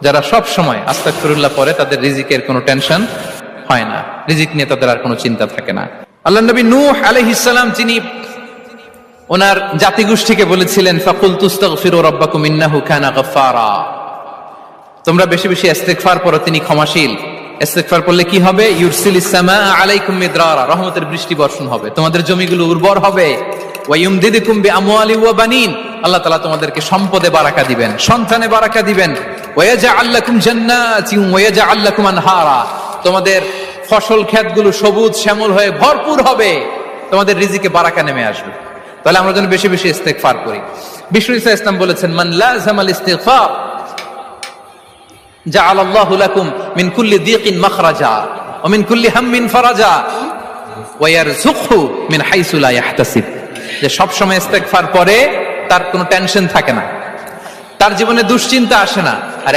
যারা সব সময় আস্তাগফিরুল্লাহ পড়ে তাদের রিজিকের কোনো টেনশন হয় না, রিজিক নিয়ে তাদের আর কোনো চিন্তা থাকে না। আল্লাহ নবী নূহ আলাইহিস সালাম তিনি ওনার জাতিগোষ্ঠীকে বলেছিলেন, ফাকুলতু আস্তাগফিরু রাব্বাকুম ইন্নাহু কানা গাফফারা, তোমরা বেশি বেশি ইস্তেগফার পড়ো, তিনি ক্ষমাশীল। ইস্তেগফার করলে কি হবে? ইউরসিলিস সামাআ আলাইকুম মিদরারা, রহমতের বৃষ্টি বর্ষণ হবে, তোমাদের জমিগুলো উর্বর হবে। ওয়া ইউমদিদুকুম বিআমওয়ালি ওয়া বানিন, আল্লাহ তাআলা তোমাদেরকে সম্পদে বারাকা দিবেন, সন্তানে বারাকা দিবেন। ওয়া ইয়াজআল লাকুম জান্নাতিন ওয়া ইয়াজআল লাকুম আনহারা, তোমাদের ফসল ক্ষেতগুলো সবুজ শ্যামল হয়ে ভরপুর হবে, তোমাদের রিজিকে বারাকা নেমে আসবে। তাহলে আমরা যেন বেশি বেশি ইস্তেগফার করি। বিষ্ণু ঈসা ইসলাম বলেছেন, মান লাযামাল ইস্তিগফার জাআলাল্লাহু লাকুম মিন কুল্লি দীকিন মাখরাজা ওয়া মিন কুল্লি হাম্মিন ফারাজা ওয়া ইয়ারযুকহু মিন হাইসু লা ইয়াহতাসিব, যে সব সময় ইস্তেগফার পড়ে তার কোনো টেনশন থাকে না, তার জীবনে দুশ্চিন্তা আসে না,